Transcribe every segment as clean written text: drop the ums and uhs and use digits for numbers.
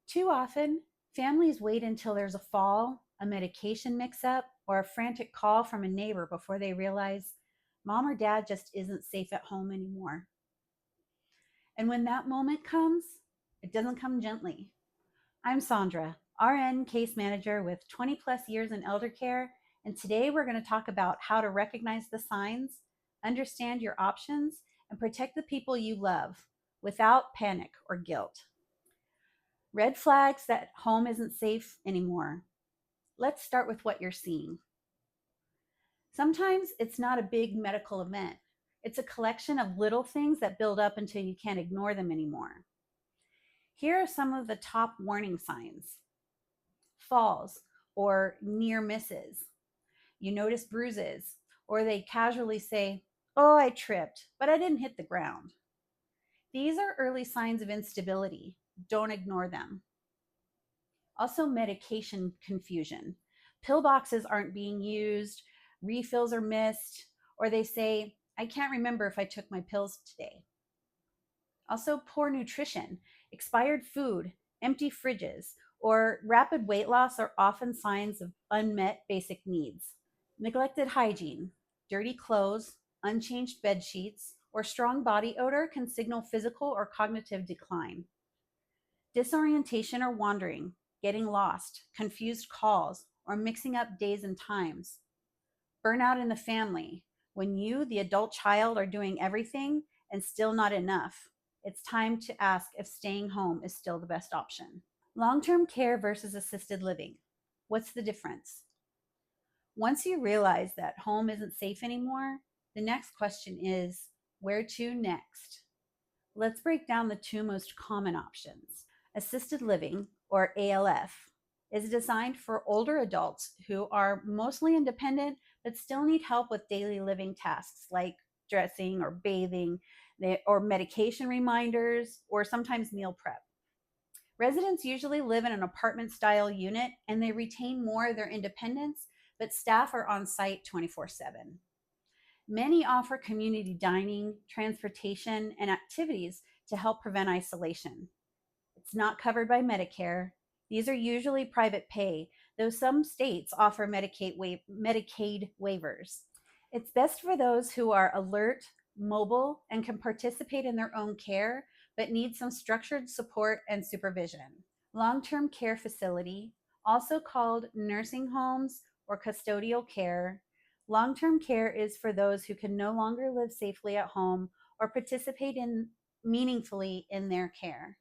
Too often, families wait until there's a fall, a medication mix up, or a frantic call from a neighbor before they realize mom or dad just isn't safe at home anymore. And when that moment comes, it doesn't come gently. I'm Sondra, RN case manager with 20 plus years in elder care, and today we're going to talk about how to recognize the signs, understand your options, and protect the people you love without panic or guilt. Red flags that home isn't safe anymore. Let's start with what you're seeing. Sometimes it's not a big medical event. It's a collection of little things that build up until you can't ignore them anymore. Here are some of the top warning signs: falls or near misses. You notice bruises, or they casually say, "Oh, I tripped, but I didn't hit the ground." These are early signs of instability. Don't ignore them. Also, medication confusion. Pill boxes aren't being used, refills are missed, or they say, "I can't remember if I took my pills today." Also, poor nutrition, expired food, empty fridges, or rapid weight loss are often signs of unmet basic needs. Neglected hygiene, dirty clothes, unchanged bed sheets, or strong body odor can signal physical or cognitive decline. Disorientation or wandering, getting lost, confused calls, or mixing up days and times. Burnout in the family, when you, the adult child, are doing everything and still not enough. It's time to ask if staying home is still the best option. Long-term care versus assisted living. What's the difference? Once you realize that home isn't safe anymore, the next question is, where to next? Let's break down the two most common options. Assisted living, or ALF, is designed for older adults who are mostly independent but still need help with daily living tasks like dressing or bathing, or medication reminders, or sometimes meal prep. Residents usually live in an apartment style unit and they retain more of their independence, but staff are on site 24/7. Many offer community dining, transportation, and activities to help prevent isolation. It's not covered by Medicare. These are usually private pay, though some states offer Medicaid waivers. It's best for those who are alert, mobile, and can participate in their own care, but need some structured support and supervision. Long-term care facility, also called nursing homes or custodial care. Long-term care is for those who can no longer live safely at home or participate meaningfully in their care.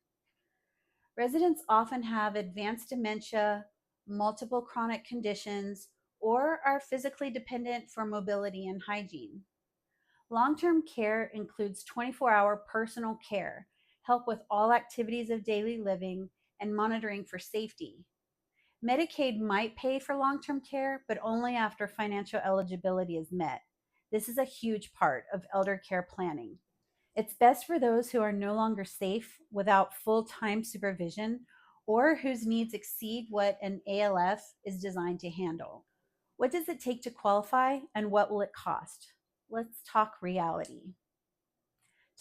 Residents often have advanced dementia, multiple chronic conditions, or are physically dependent for mobility and hygiene. Long-term care includes 24-hour personal care, help with all activities of daily living, and monitoring for safety. Medicaid might pay for long-term care, but only after financial eligibility is met. This is a huge part of elder care planning. It's best for those who are no longer safe without full-time supervision or whose needs exceed what an ALF is designed to handle. What does it take to qualify and what will it cost? Let's talk reality.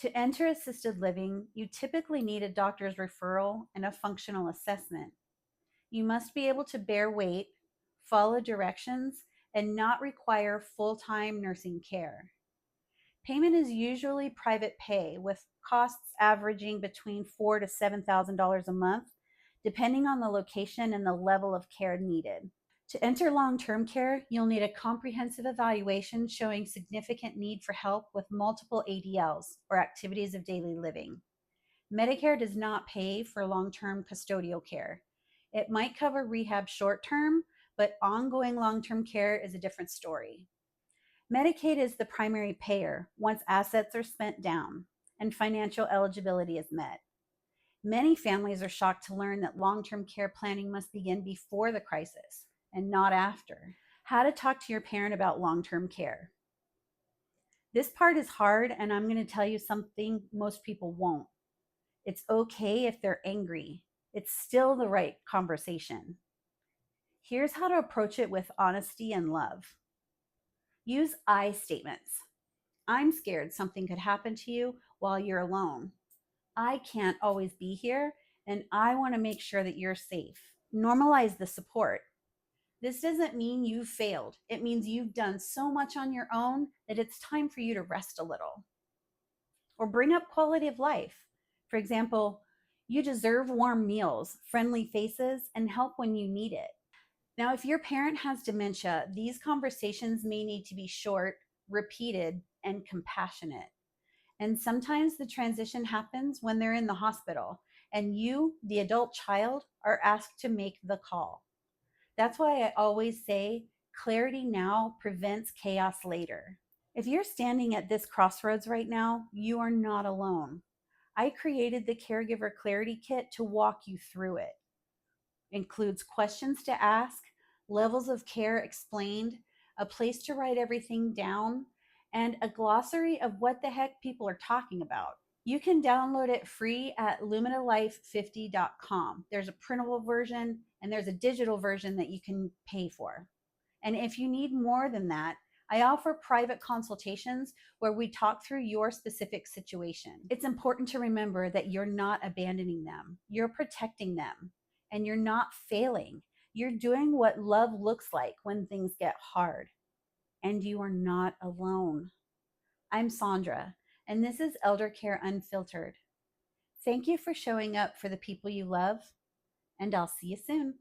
To enter assisted living, you typically need a doctor's referral and a functional assessment. You must be able to bear weight, follow directions, and not require full-time nursing care. Payment is usually private pay, with costs averaging between $4,000 to $7,000 a month, depending on the location and the level of care needed. To enter long-term care, you'll need a comprehensive evaluation showing significant need for help with multiple ADLs, or activities of daily living. Medicare does not pay for long-term custodial care. It might cover rehab short-term, but ongoing long-term care is a different story. Medicaid is the primary payer once assets are spent down and financial eligibility is met. Many families are shocked to learn that long-term care planning must begin before the crisis and not after. How to talk to your parent about long-term care. This part is hard, and I'm going to tell you something most people won't. It's okay if they're angry. It's still the right conversation. Here's how to approach it with honesty and love. Use I statements. I'm scared something could happen to you while you're alone. I can't always be here, and I want to make sure that you're safe. Normalize the support. This doesn't mean you've failed. It means you've done so much on your own that it's time for you to rest a little. Or bring up quality of life. For example, you deserve warm meals, friendly faces, and help when you need it. Now, if your parent has dementia, these conversations may need to be short, repeated, and compassionate. And sometimes the transition happens when they're in the hospital and you, the adult child, are asked to make the call. That's why I always say clarity now prevents chaos later. If you're standing at this crossroads right now, you are not alone. I created the Caregiver Clarity Kit to walk you through it. Includes questions to ask, levels of care explained, a place to write everything down, and a glossary of what the heck people are talking about. You can download it free at luminalife50.com. There's a printable version and there's a digital version that you can pay for. And if you need more than that, I offer private consultations where we talk through your specific situation. It's important to remember that you're not abandoning them, you're protecting them, and you're not failing. You're doing what love looks like when things get hard, and you are not alone. I'm Sondra, and this is Elder Care Unfiltered. Thank you for showing up for the people you love, and I'll see you soon.